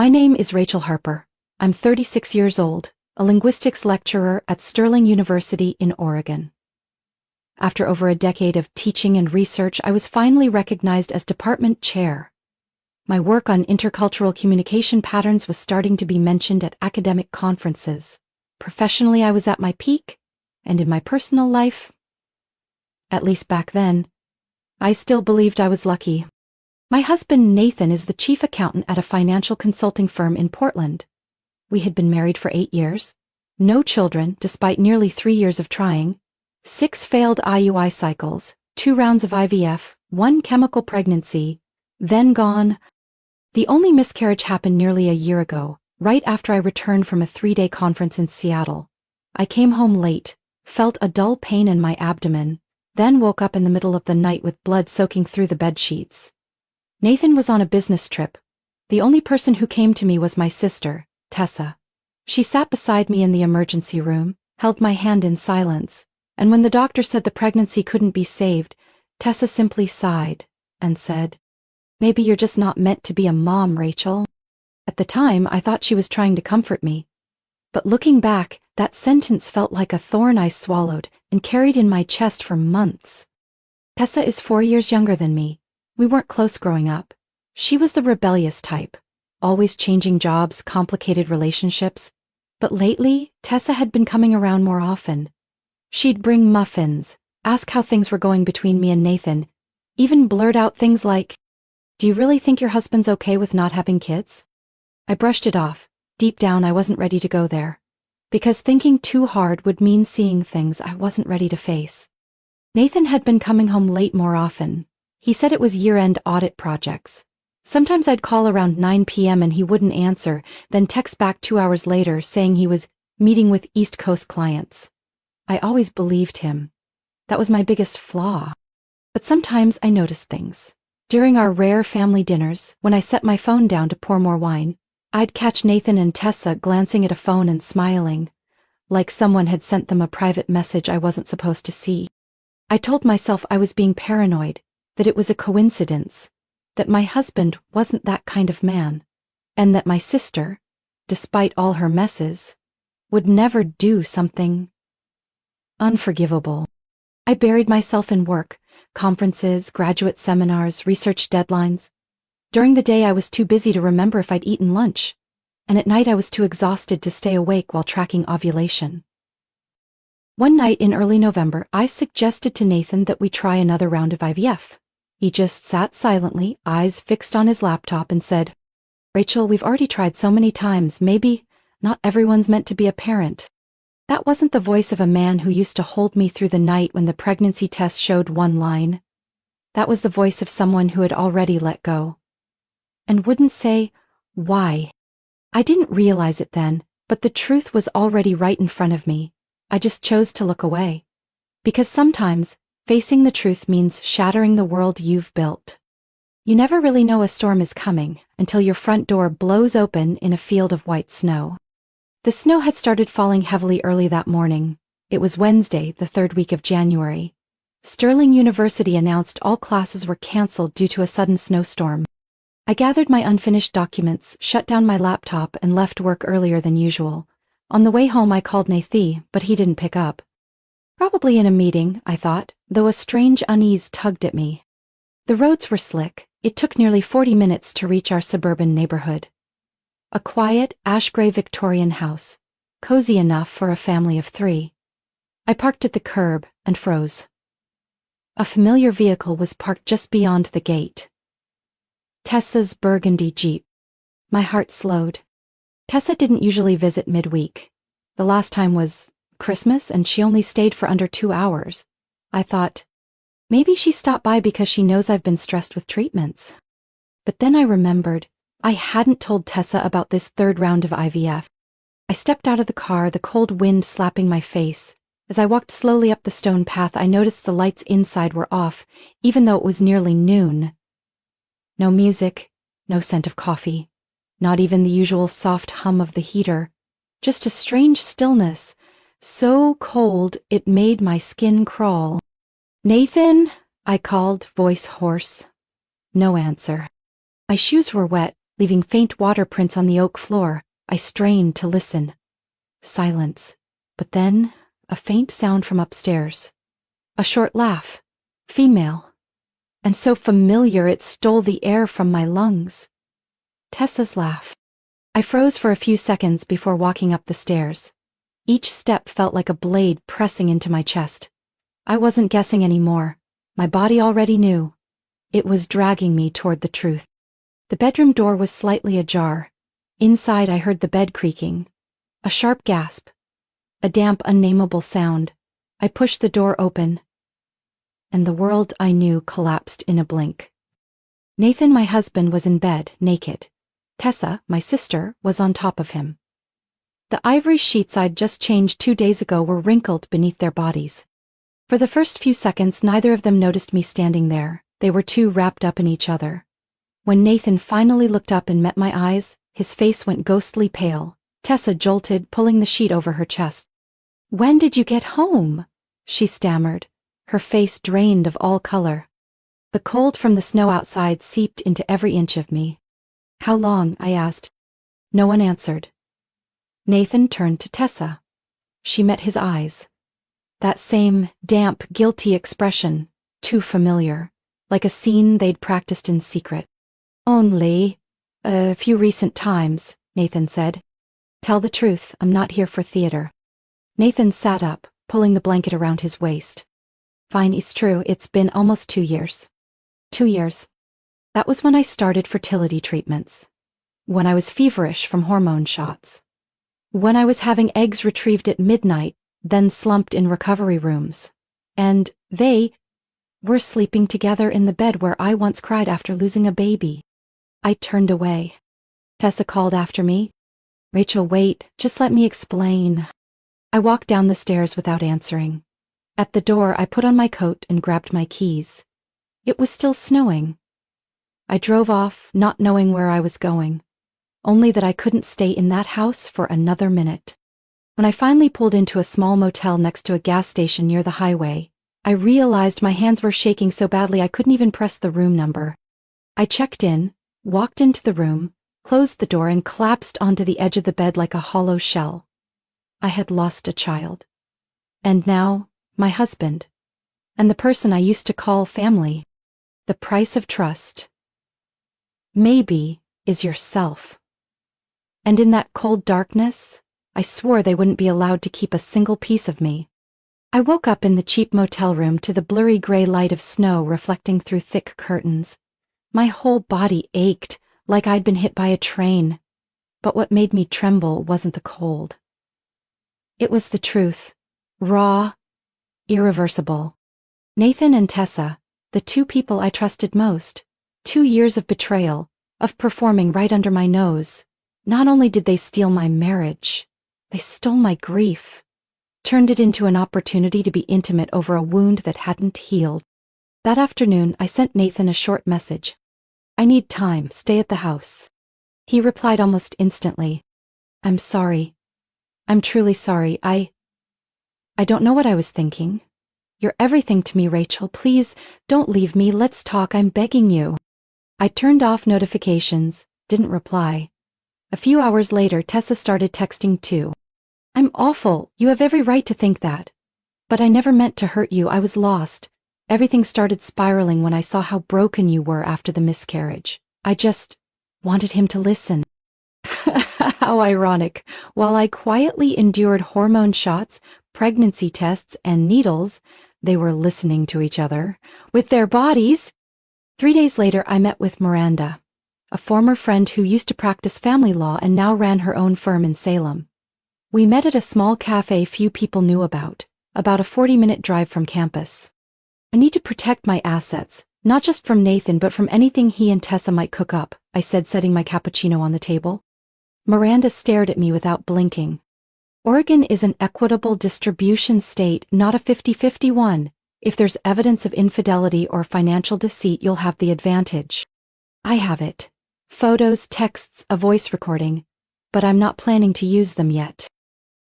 My name is Rachel Harper. I'm 36 years old, a linguistics lecturer at Sterling University in Oregon. After over a decade of teaching and research, I was finally recognized as department chair. My work on intercultural communication patterns was starting to be mentioned at academic conferences. Professionally, I was at my peak, and in my personal life, at least back then, I still believed I was lucky. My husband, Nathan, is the chief accountant at a financial consulting firm in Portland. We had been married for 8 years, no children despite nearly 3 years of trying, 6 failed IUI cycles, 2 rounds of IVF, 1 chemical pregnancy, then gone. The only miscarriage happened nearly a year ago, right after I returned from a 3-day conference in Seattle. I came home late, felt a dull pain in my abdomen, then woke up in the middle of the night with blood soaking through the bed sheets. Nathan was on a business trip. The only person who came to me was my sister, Tessa. She sat beside me in the emergency room, held my hand in silence, and when the doctor said the pregnancy couldn't be saved, Tessa simply sighed and said, "Maybe you're just not meant to be a mom, Rachel." At the time, I thought she was trying to comfort me. But looking back, that sentence felt like a thorn I swallowed and carried in my chest for months. Tessa is 4 years younger than me. We weren't close growing up. She was the rebellious type, always changing jobs, complicated relationships. But lately, Tessa had been coming around more often. She'd bring muffins, ask how things were going between me and Nathan, even blurt out things like, "Do you really think your husband's okay with not having kids?" I brushed it off. Deep down, I wasn't ready to go there. Because thinking too hard would mean seeing things I wasn't ready to face. Nathan had been coming home late more often. He said it was year-end audit projects. Sometimes I'd call around 9 p.m. and he wouldn't answer, then text back 2 hours later saying he was meeting with East Coast clients. I always believed him. That was my biggest flaw. But sometimes I noticed things. During our rare family dinners, when I set my phone down to pour more wine, I'd catch Nathan and Tessa glancing at a phone and smiling, like someone had sent them a private message I wasn't supposed to see. I told myself I was being paranoid, that it was a coincidence, that my husband wasn't that kind of man, and that my sister, despite all her messes, would never do something unforgivable. I buried myself in work, conferences, graduate seminars, research deadlines. During the day I was too busy to remember if I'd eaten lunch, and at night I was too exhausted to stay awake while tracking ovulation. One night in early November, I suggested to Nathan that we try another round of IVF. He just sat silently, eyes fixed on his laptop, and said, "Rachel, we've already tried so many times, maybe not everyone's meant to be a parent." That wasn't the voice of a man who used to hold me through the night when the pregnancy test showed one line. That was the voice of someone who had already let go. And wouldn't say, why. I didn't realize it then, but the truth was already right in front of me. I just chose to look away. Because sometimes, facing the truth means shattering the world you've built. You never really know a storm is coming until your front door blows open in a field of white snow. The snow had started falling heavily early that morning. It was Wednesday, the 3rd week of January. Sterling University announced all classes were canceled due to a sudden snowstorm. I gathered my unfinished documents, shut down my laptop, and left work earlier than usual. On the way home I called Nathan, but he didn't pick up. Probably in a meeting, I thought, though a strange unease tugged at me. The roads were slick. It took nearly 40 minutes to reach our suburban neighborhood. A quiet, ash-gray Victorian house, cozy enough for a family of 3. I parked at the curb and froze. A familiar vehicle was parked just beyond the gate. Tessa's burgundy Jeep. My heart slowed. Tessa didn't usually visit midweek. The last time was Christmas, and she only stayed for under 2 hours. I thought, maybe she stopped by because she knows I've been stressed with treatments. But then I remembered, I hadn't told Tessa about this 3rd round of IVF. I stepped out of the car, the cold wind slapping my face. As I walked slowly up the stone path, I noticed the lights inside were off, even though it was nearly noon. No music, no scent of coffee, not even the usual soft hum of the heater. Just a strange stillness, so cold it made my skin crawl. "Nathan?" I called, voice hoarse. No answer. My shoes were wet, leaving faint water prints on the oak floor. I strained to listen. Silence. But then, a faint sound from upstairs. A short laugh. Female. And so familiar it stole the air from my lungs. Tessa's laugh. I froze for a few seconds before walking up the stairs. Each step felt like a blade pressing into my chest. I wasn't guessing anymore. My body already knew. It was dragging me toward the truth. The bedroom door was slightly ajar. Inside I heard the bed creaking. A sharp gasp. A damp, unnameable sound. I pushed the door open. And the world I knew collapsed in a blink. Nathan, my husband, was in bed, naked. Tessa, my sister, was on top of him. The ivory sheets I'd just changed 2 days ago were wrinkled beneath their bodies. For the first few seconds, neither of them noticed me standing there. They were too wrapped up in each other. When Nathan finally looked up and met my eyes, his face went ghostly pale. Tessa jolted, pulling the sheet over her chest. "When did you get home?" she stammered, her face drained of all color. The cold from the snow outside seeped into every inch of me. "How long?" I asked. No one answered. Nathan turned to Tessa. She met his eyes. That same damp, guilty expression, too familiar, like a scene they'd practiced in secret. "Only a few recent times," Nathan said. "Tell the truth, I'm not here for theater." Nathan sat up, pulling the blanket around his waist. "Fine, it's true, it's been almost 2 years. 2 years. That was when I started fertility treatments. When I was feverish from hormone shots. When I was having eggs retrieved at midnight, then slumped in recovery rooms. And they were sleeping together in the bed where I once cried after losing a baby." I turned away. Tessa called after me. "Rachel, wait, just let me explain." I walked down the stairs without answering. At the door, I put on my coat and grabbed my keys. It was still snowing. I drove off, not knowing where I was going. Only that I couldn't stay in that house for another minute. When I finally pulled into a small motel next to a gas station near the highway, I realized my hands were shaking so badly I couldn't even press the room number. I checked in, walked into the room, closed the door, and collapsed onto the edge of the bed like a hollow shell. I had lost a child. And now, my husband. And the person I used to call family. The price of trust. Maybe is yourself. And in that cold darkness, I swore they wouldn't be allowed to keep a single piece of me. I woke up in the cheap motel room to the blurry gray light of snow reflecting through thick curtains. My whole body ached, like I'd been hit by a train. But what made me tremble wasn't the cold. It was the truth. Raw, irreversible. Nathan and Tessa, the two people I trusted most. 2 years of betrayal, of performing right under my nose. Not only did they steal my marriage, they stole my grief. Turned it into an opportunity to be intimate over a wound that hadn't healed. That afternoon, I sent Nathan a short message. "I need time, stay at the house." He replied almost instantly. "I'm sorry. I'm truly sorry. I don't know what I was thinking. You're everything to me, Rachel. Please, don't leave me. Let's talk. I'm begging you." I turned off notifications, didn't reply. A few hours later, Tessa started texting too. "I'm awful. You have every right to think that. But I never meant to hurt you. I was lost. Everything started spiraling when I saw how broken you were after the miscarriage. I just wanted him to listen." How ironic. While I quietly endured hormone shots, pregnancy tests, and needles, they were listening to each other, with their bodies. 3 days later, I met with Miranda, a former friend who used to practice family law and now ran her own firm in Salem. We met at a small cafe few people knew about a 40-minute drive from campus. "I need to protect my assets, not just from Nathan but from anything he and Tessa might cook up," I said, setting my cappuccino on the table. Miranda stared at me without blinking. "Oregon is an equitable distribution state, not a 50-50 one. If there's evidence of infidelity or financial deceit, you'll have the advantage. I have it. Photos, texts, a voice recording. But I'm not planning to use them yet."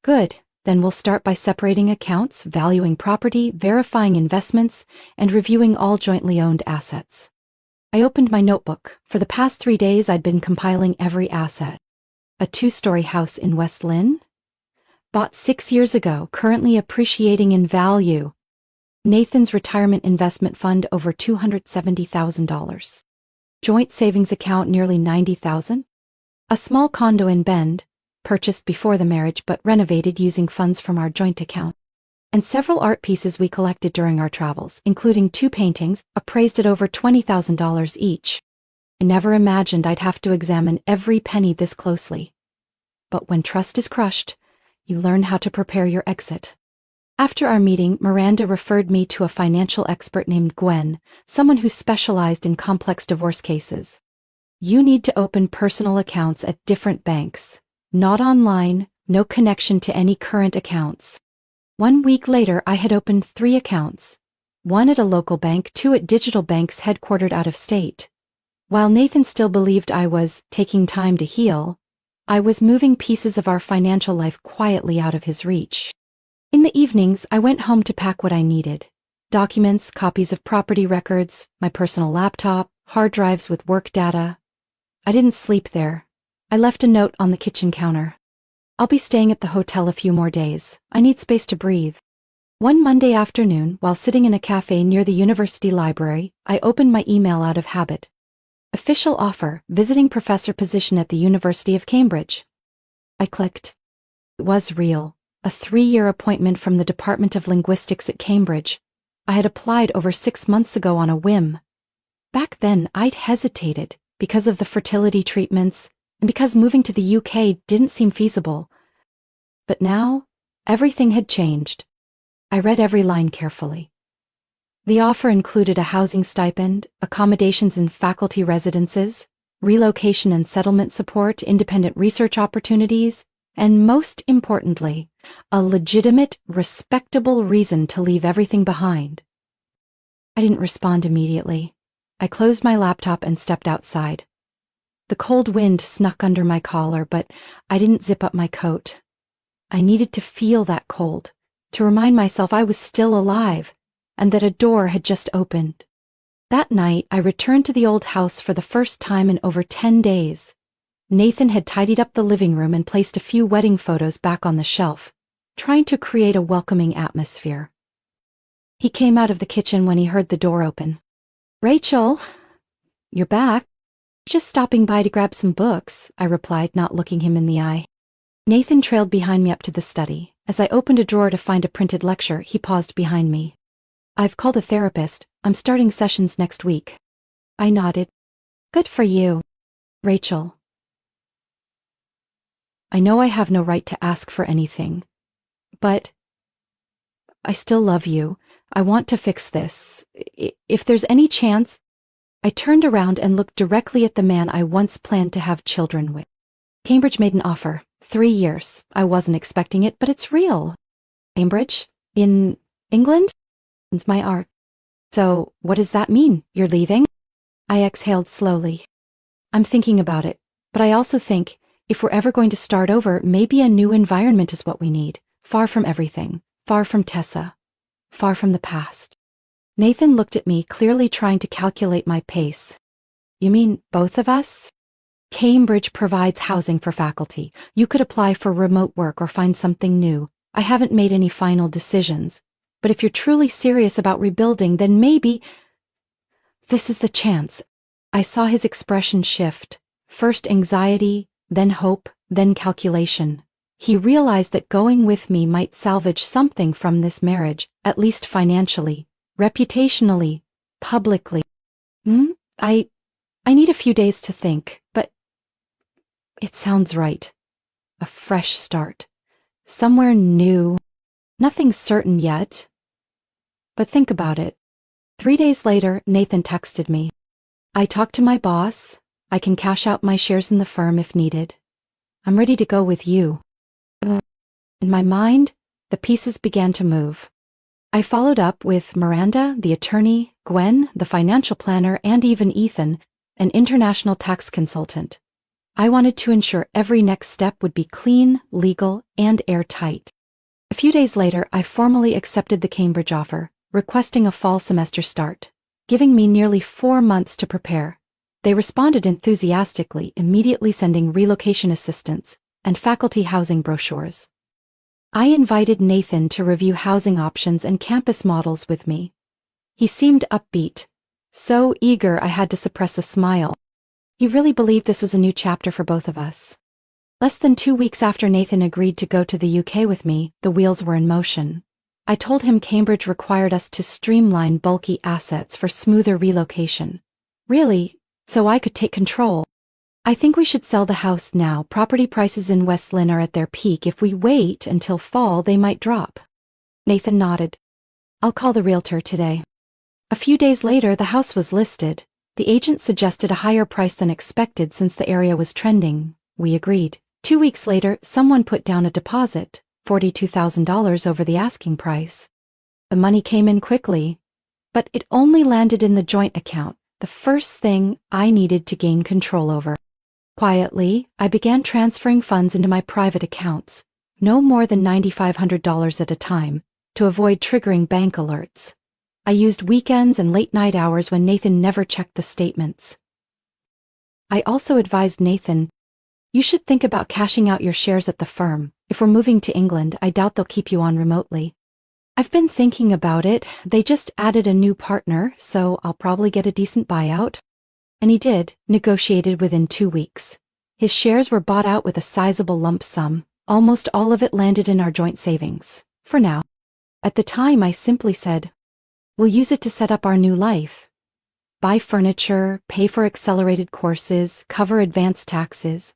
"Good. Then we'll start by separating accounts, valuing property, verifying investments, and reviewing all jointly owned assets." I opened my notebook. For the past 3 days, I'd been compiling every asset. A 2-story house in West Lynn? Bought 6 years ago, currently appreciating in value. Nathan's retirement investment fund over $270,000. Joint savings account nearly $90,000. A small condo in Bend, purchased before the marriage but renovated using funds from our joint account. And several art pieces we collected during our travels, including 2 paintings, appraised at over $20,000 each. I never imagined I'd have to examine every penny this closely. But when trust is crushed, you learn how to prepare your exit. After our meeting, Miranda referred me to a financial expert named Gwen, someone who specialized in complex divorce cases. You need to open personal accounts at different banks. Not online, no connection to any current accounts. 1 week later, I had opened 3 accounts. 1 at a local bank, 2 at digital banks headquartered out of state. While Nathan still believed I was taking time to heal, I was moving pieces of our financial life quietly out of his reach. In the evenings, I went home to pack what I needed. Documents, copies of property records, my personal laptop, hard drives with work data. I didn't sleep there. I left a note on the kitchen counter. I'll be staying at the hotel a few more days. I need space to breathe. One Monday afternoon, while sitting in a cafe near the university library, I opened my email out of habit. Official offer, visiting professor position at the University of Cambridge. I clicked. It was real. A 3-year appointment from the Department of Linguistics at Cambridge. I had applied over 6 months ago on a whim. Back then, I'd hesitated because of the fertility treatments and because moving to the UK didn't seem feasible. But now, everything had changed. I read every line carefully. The offer included a housing stipend, accommodations in faculty residences, relocation and settlement support, independent research opportunities, and most importantly, a legitimate, respectable reason to leave everything behind. I didn't respond immediately. I closed my laptop and stepped outside. The cold wind snuck under my collar, but I didn't zip up my coat. I needed to feel that cold, to remind myself I was still alive, and that a door had just opened. That night, I returned to the old house for the first time in over 10 days. Nathan had tidied up the living room and placed a few wedding photos back on the shelf, trying to create a welcoming atmosphere. He came out of the kitchen when he heard the door open. "Rachel, you're back." "Just stopping by to grab some books," I replied, not looking him in the eye. Nathan trailed behind me up to the study. As I opened a drawer to find a printed lecture, he paused behind me. "I've called a therapist. I'm starting sessions next week." I nodded. "Good for you." "Rachel, I know I have no right to ask for anything, but I still love you. I want to fix this. If there's any chance..." I turned around and looked directly at the man I once planned to have children with. "Cambridge made an offer. 3 years. I wasn't expecting it, but it's real." "Cambridge? In England?" "It's my art." "So, what does that mean? You're leaving?" I exhaled slowly. "I'm thinking about it, but I also think, if we're ever going to start over, maybe a new environment is what we need. Far from everything. Far from Tessa. Far from the past." Nathan looked at me, clearly trying to calculate my pace. "You mean both of us?" "Cambridge provides housing for faculty. You could apply for remote work or find something new. I haven't made any final decisions. But if you're truly serious about rebuilding, then maybe this is the chance." I saw his expression shift. First anxiety, then hope, then calculation. He realized that going with me might salvage something from this marriage, at least financially, reputationally, publicly. I need a few days to think, but it sounds right. A fresh start. Somewhere new. Nothing's certain yet. But think about it. 3 days later, Nathan texted me. "I talked to my boss. I can cash out my shares in the firm if needed. I'm ready to go with you." In my mind, the pieces began to move. I followed up with Miranda, the attorney, Gwen, the financial planner, and even Ethan, an international tax consultant. I wanted to ensure every next step would be clean, legal, and airtight. A few days later, I formally accepted the Cambridge offer, requesting a fall semester start. giving me nearly 4 months to prepare. They responded enthusiastically, immediately sending relocation assistance and faculty housing brochures. I invited Nathan to review housing options and campus models with me. He seemed upbeat, so eager I had to suppress a smile. He really believed this was a new chapter for both of us. Less than 2 weeks after Nathan agreed to go to the UK with me, the wheels were in motion. I told him Cambridge required us to streamline bulky assets for smoother relocation. Really, so I could take control. I think we should sell the house now. Property prices in West Lynne are at their peak. If we wait until fall, they might drop. Nathan nodded. I'll call the realtor today. A few days later, the house was listed. The agent suggested a higher price than expected since the area was trending. We agreed. 2 weeks later, someone put down a deposit, $42,000 over the asking price. The money came in quickly, but it only landed in the joint account, the first thing I needed to gain control over. Quietly, I began transferring funds into my private accounts, no more than $9,500 at a time, to avoid triggering bank alerts. I used weekends and late-night hours when Nathan never checked the statements. I also advised Nathan, you should think about cashing out your shares at the firm. If we're moving to England, I doubt they'll keep you on remotely. I've been thinking about it. They just added a new partner, so I'll probably get a decent buyout. And he did, negotiated within 2 weeks. His shares were bought out with a sizable lump sum. Almost all of it landed in our joint savings, for now. At the time, I simply said, we'll use it to set up our new life. Buy furniture, pay for accelerated courses, cover advanced taxes.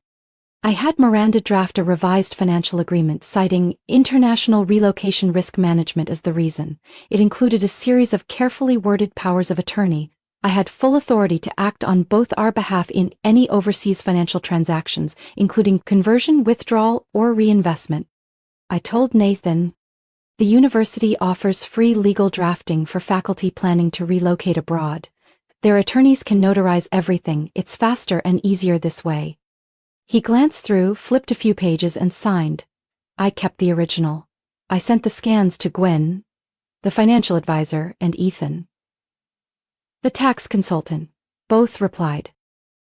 I had Miranda draft a revised financial agreement citing international relocation risk management as the reason. It included a series of carefully worded powers of attorney. I had full authority to act on both our behalf in any overseas financial transactions, including conversion, withdrawal, or reinvestment. I told Nathan, the university offers free legal drafting for faculty planning to relocate abroad. Their attorneys can notarize everything. It's faster and easier this way. He glanced through, flipped a few pages, and signed. I kept the original. I sent the scans to Gwen, the financial advisor, and Ethan, the tax consultant. Both replied,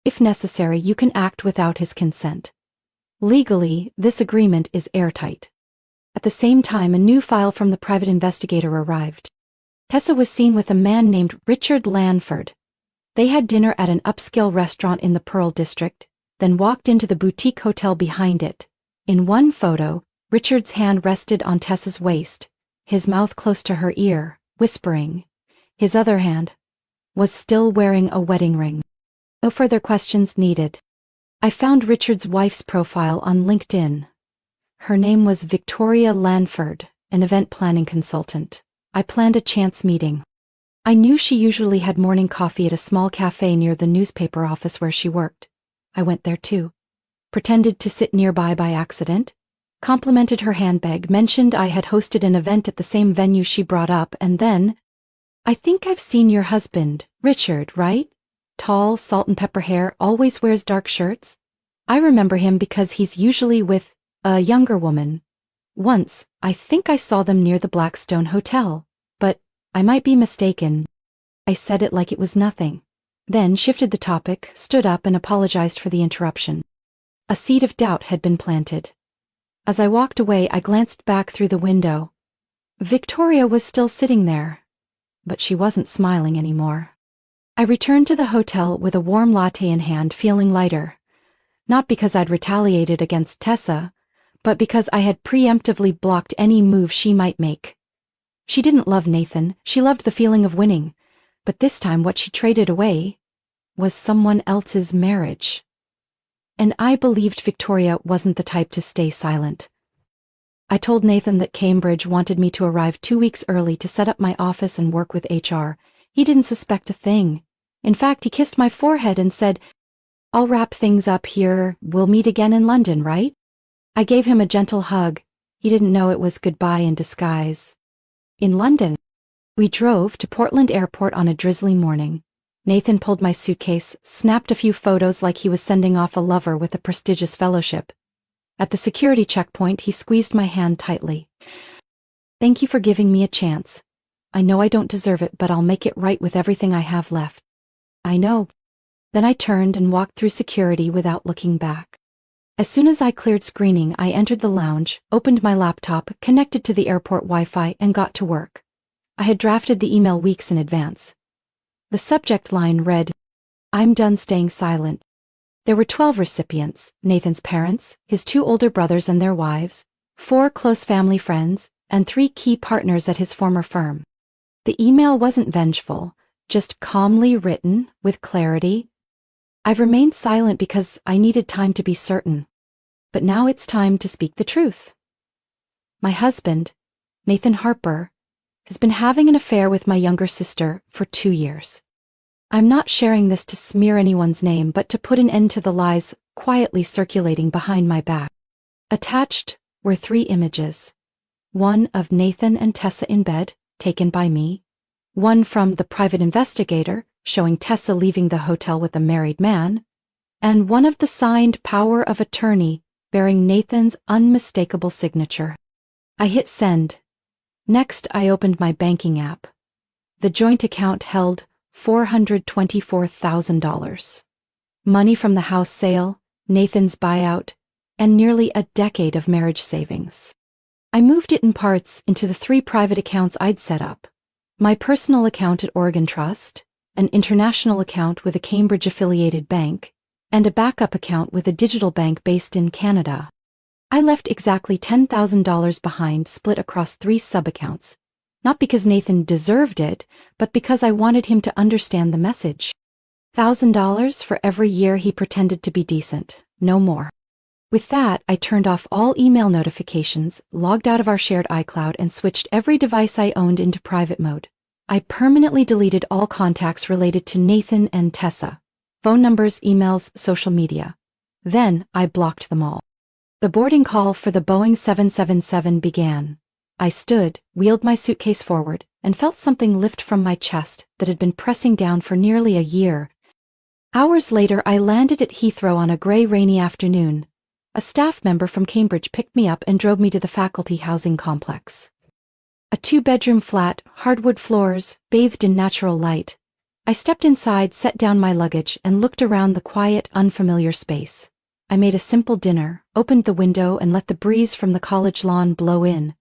if necessary, you can act without his consent. Legally, this agreement is airtight. At the same time, a new file from the private investigator arrived. Tessa was seen with a man named Richard Lanford. They had dinner at an upscale restaurant in the Pearl District, then walked into the boutique hotel behind it. In one photo, Richard's hand rested on Tessa's waist, his mouth close to her ear, whispering. His other hand was still wearing a wedding ring. No further questions needed. I found Richard's wife's profile on LinkedIn. Her name was Victoria Lanford, an event planning consultant. I planned a chance meeting. I knew she usually had morning coffee at a small cafe near the newspaper office where she worked. I went there too. Pretended to sit nearby by accident. Complimented her handbag, mentioned I had hosted an event at the same venue she brought up, and then, I think I've seen your husband, Richard, right? Tall, salt and pepper hair, always wears dark shirts. I remember him because he's usually with a younger woman. Once, I think I saw them near the Blackstone Hotel, but I might be mistaken. I said it like it was nothing. Then shifted the topic, stood up and apologized for the interruption. A seed of doubt had been planted. As I walked away, I glanced back through the window. Victoria was still sitting there, but she wasn't smiling anymore. I returned to the hotel with a warm latte in hand, feeling lighter. Not because I'd retaliated against Tessa, but because I had preemptively blocked any move she might make. She didn't love Nathan, she loved the feeling of winning. But this time what she traded away was someone else's marriage. And I believed Victoria wasn't the type to stay silent. I told Nathan that Cambridge wanted me to arrive 2 weeks early to set up my office and work with HR. He didn't suspect a thing. In fact, he kissed my forehead and said, I'll wrap things up here. We'll meet again in London, right? I gave him a gentle hug. He didn't know it was goodbye in disguise. In London, we drove to Portland Airport on a drizzly morning. Nathan pulled my suitcase, snapped a few photos like he was sending off a lover with a prestigious fellowship. At the security checkpoint, he squeezed my hand tightly. Thank you for giving me a chance. I know I don't deserve it, but I'll make it right with everything I have left. I know. Then I turned and walked through security without looking back. As soon as I cleared screening, I entered the lounge, opened my laptop, connected to the airport Wi-Fi, and got to work. I had drafted the email weeks in advance. The subject line read, "I'm done staying silent." There were 12 recipients: Nathan's parents, his 2 older brothers and their wives, 4 close family friends, and 3 key partners at his former firm. The email wasn't vengeful, just calmly written, with clarity. I've remained silent because I needed time to be certain. But now it's time to speak the truth. My husband, Nathan Harper, has been having an affair with my younger sister for 2 years. I'm not sharing this to smear anyone's name, but to put an end to the lies quietly circulating behind my back. Attached were 3 images. One of Nathan and Tessa in bed, taken by me. One from the private investigator, showing Tessa leaving the hotel with a married man. And one of the signed power of attorney, bearing Nathan's unmistakable signature. I hit send. Next, I opened my banking app. The joint account held $424,000. Money from the house sale, Nathan's buyout, and nearly a decade of marriage savings. I moved it in parts into the 3 private accounts I'd set up. My personal account at Oregon Trust, an international account with a Cambridge-affiliated bank, and a backup account with a digital bank based in Canada. I left exactly $10,000 behind, split across 3 sub-accounts. Not because Nathan deserved it, but because I wanted him to understand the message. $1,000 for every year he pretended to be decent, no more. With that, I turned off all email notifications, logged out of our shared iCloud, and switched every device I owned into private mode. I permanently deleted all contacts related to Nathan and Tessa. Phone numbers, emails, social media. Then, I blocked them all. The boarding call for the Boeing 777 began. I stood, wheeled my suitcase forward, and felt something lift from my chest that had been pressing down for nearly a year. Hours later, I landed at Heathrow on a gray, rainy afternoon. A staff member from Cambridge picked me up and drove me to the faculty housing complex. A 2-bedroom flat, hardwood floors, bathed in natural light. I stepped inside, set down my luggage, and looked around the quiet, unfamiliar space. I made a simple dinner, opened the window, and let the breeze from the college lawn blow in.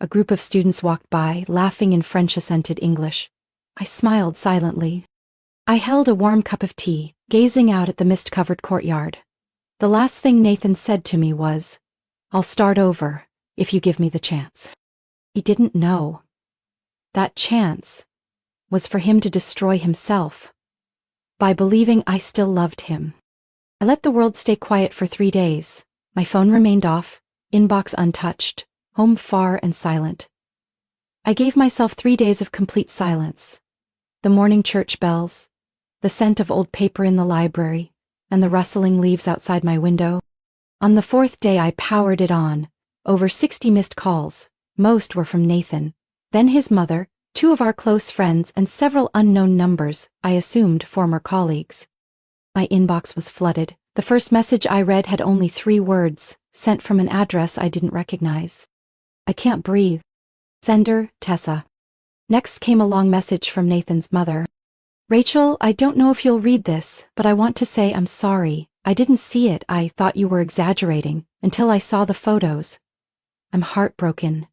A group of students walked by, laughing in French-accented English. I smiled silently. I held a warm cup of tea, gazing out at the mist-covered courtyard. The last thing Nathan said to me was, "I'll start over, if you give me the chance." He didn't know. That chance was for him to destroy himself, by believing I still loved him. I let the world stay quiet for 3 days. My phone remained off, inbox untouched, home far and silent. I gave myself 3 days of complete silence. The morning church bells, the scent of old paper in the library, and the rustling leaves outside my window. On the 4th day, I powered it on. Over 60 missed calls. Most were from Nathan, then his mother, 2 of our close friends, and several unknown numbers, I assumed former colleagues. My inbox was flooded. The first message I read had only 3 words, sent from an address I didn't recognize. "I can't breathe. Sender, Tessa." Next came a long message from Nathan's mother. "Rachel, I don't know if you'll read this, but I want to say I'm sorry. I didn't see it. I thought you were exaggerating, until I saw the photos. I'm heartbroken.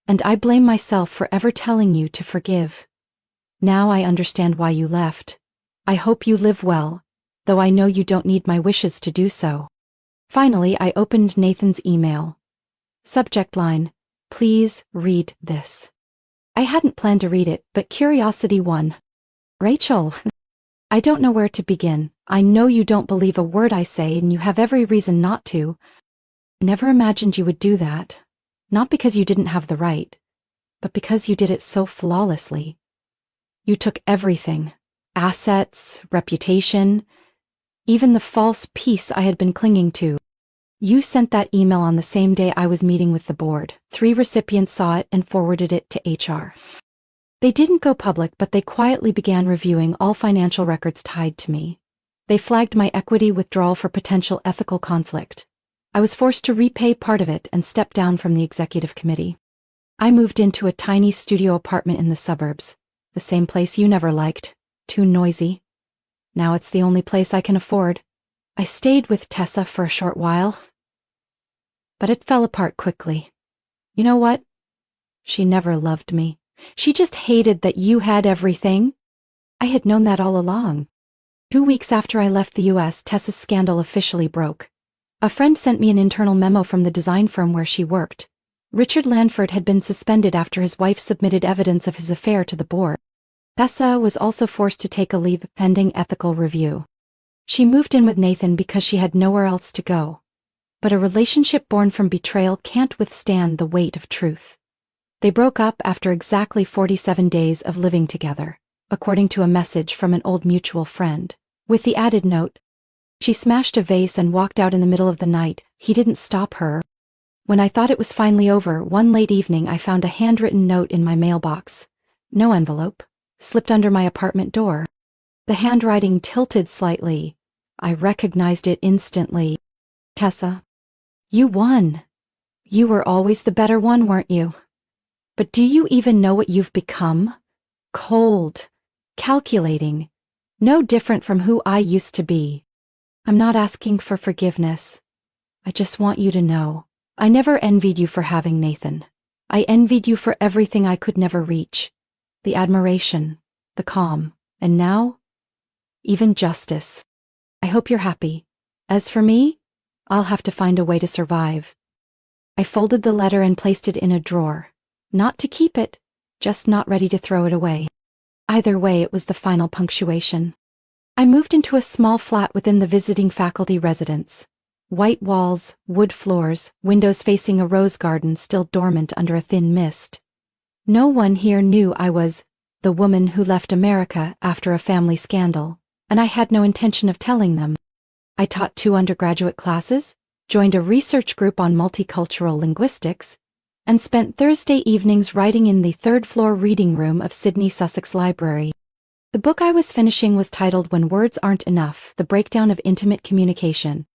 And I blame myself for ever telling you to forgive. Now I understand why you left. I hope you live well, though I know you don't need my wishes to do so." Finally, I opened Nathan's email. Subject line, "Please read this." I hadn't planned to read it, but curiosity won. "Rachel, I don't know where to begin. I know you don't believe a word I say, and you have every reason not to. I never imagined you would do that. Not because you didn't have the right, but because you did it so flawlessly. You took everything, assets, reputation, even the false peace I had been clinging to. You sent that email on the same day I was meeting with the board. 3 recipients saw it and forwarded it to HR. They didn't go public, but they quietly began reviewing all financial records tied to me. They flagged my equity withdrawal for potential ethical conflict. I was forced to repay part of it and step down from the executive committee. I moved into a tiny studio apartment in the suburbs, the same place you never liked, too noisy. Now it's the only place I can afford. I stayed with Tessa for a short while, but it fell apart quickly. You know what? She never loved me. She just hated that you had everything. I had known that all along. 2 weeks after I left the US, Tessa's scandal officially broke. A friend sent me an internal memo from the design firm where she worked. Richard Lanford had been suspended after his wife submitted evidence of his affair to the board. Tessa was also forced to take a leave pending ethical review. She moved in with Nathan because she had nowhere else to go. But a relationship born from betrayal can't withstand the weight of truth. They broke up after exactly 47 days of living together, according to a message from an old mutual friend, with the added note, "She smashed a vase and walked out in the middle of the night. He didn't stop her." When I thought it was finally over, one late evening I found a handwritten note in my mailbox. No envelope. Slipped under my apartment door. The handwriting tilted slightly. I recognized it instantly. Tessa, you won. You were always the better one, weren't you? But do you even know what you've become? Cold. Calculating. No different from who I used to be. I'm not asking for forgiveness. I just want you to know. I never envied you for having Nathan. I envied you for everything I could never reach. The admiration, the calm, and now, even justice. I hope you're happy. As for me, I'll have to find a way to survive. I folded the letter and placed it in a drawer. Not to keep it, just not ready to throw it away. Either way, it was the final punctuation. I moved into a small flat within the visiting faculty residence. White walls, wood floors, windows facing a rose garden still dormant under a thin mist. No one here knew I was the woman who left America after a family scandal, and I had no intention of telling them. I taught 2 undergraduate classes, joined a research group on multicultural linguistics, and spent Thursday evenings writing in the 3rd-floor reading room of Sydney Sussex Library. The book I was finishing was titled When Words Aren't Enough, The Breakdown of Intimate Communication.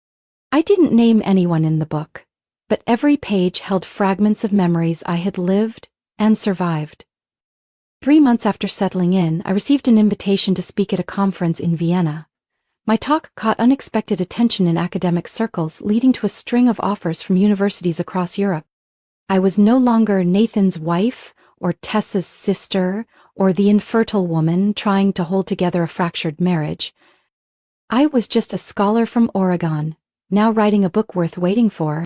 I didn't name anyone in the book, but every page held fragments of memories I had lived and survived. 3 months after settling in, I received an invitation to speak at a conference in Vienna. My talk caught unexpected attention in academic circles, leading to a string of offers from universities across Europe. I was no longer Nathan's wife, or Tessa's sister, or the infertile woman trying to hold together a fractured marriage. I was just a scholar from Oregon, now writing a book worth waiting for.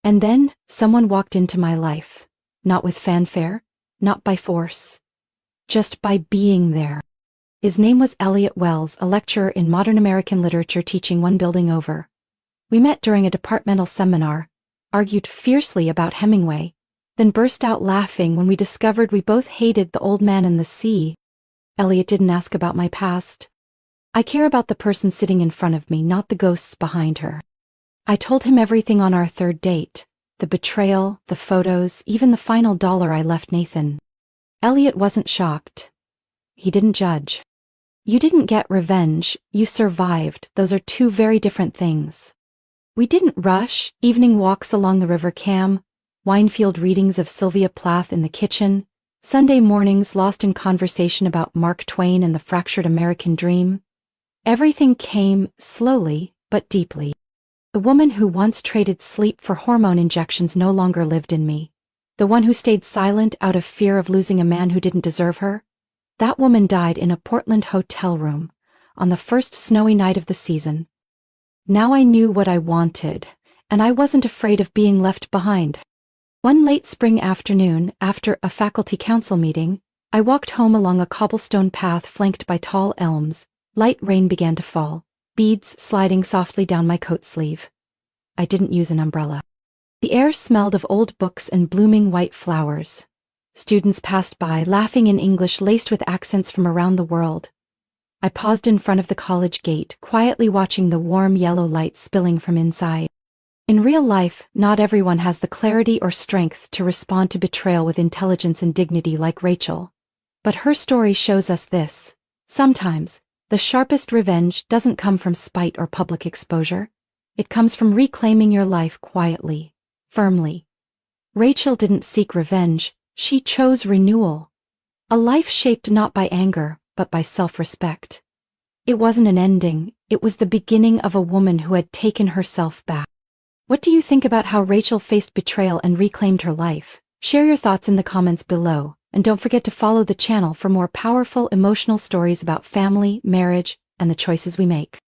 And then, someone walked into my life. Not with fanfare, not by force. Just by being there. His name was Elliot Wells, a lecturer in modern American literature teaching 1 building over. We met during a departmental seminar, argued fiercely about Hemingway, then burst out laughing when we discovered we both hated The Old Man and the Sea. Elliot didn't ask about my past. I care about the person sitting in front of me, not the ghosts behind her. I told him everything on our 3rd date, the betrayal, the photos, even the final dollar I left Nathan. Elliot wasn't shocked. He didn't judge. You didn't get revenge, you survived. Those are 2 very different things. We didn't rush, evening walks along the River Cam, Winefield readings of Sylvia Plath in the kitchen, Sunday mornings lost in conversation about Mark Twain and the fractured American dream. Everything came slowly but deeply. The woman who once traded sleep for hormone injections no longer lived in me. The one who stayed silent out of fear of losing a man who didn't deserve her. That woman died in a Portland hotel room, on the first snowy night of the season. Now I knew what I wanted, and I wasn't afraid of being left behind. One late spring afternoon, after a faculty council meeting, I walked home along a cobblestone path flanked by tall elms. Light rain began to fall, beads sliding softly down my coat sleeve. I didn't use an umbrella. The air smelled of old books and blooming white flowers. Students passed by, laughing in English laced with accents from around the world. I paused in front of the college gate, quietly watching the warm yellow light spilling from inside. In real life, not everyone has the clarity or strength to respond to betrayal with intelligence and dignity like Rachel. But her story shows us this. Sometimes, the sharpest revenge doesn't come from spite or public exposure. It comes from reclaiming your life quietly, firmly. Rachel didn't seek revenge, She chose renewal. A life shaped not by anger, but by self-respect. It wasn't an ending, it was the beginning of a woman who had taken herself back. What do you think about how Rachel faced betrayal and reclaimed her life? Share your thoughts in the comments below, and don't forget to follow the channel for more powerful emotional stories about family, marriage, and the choices we make.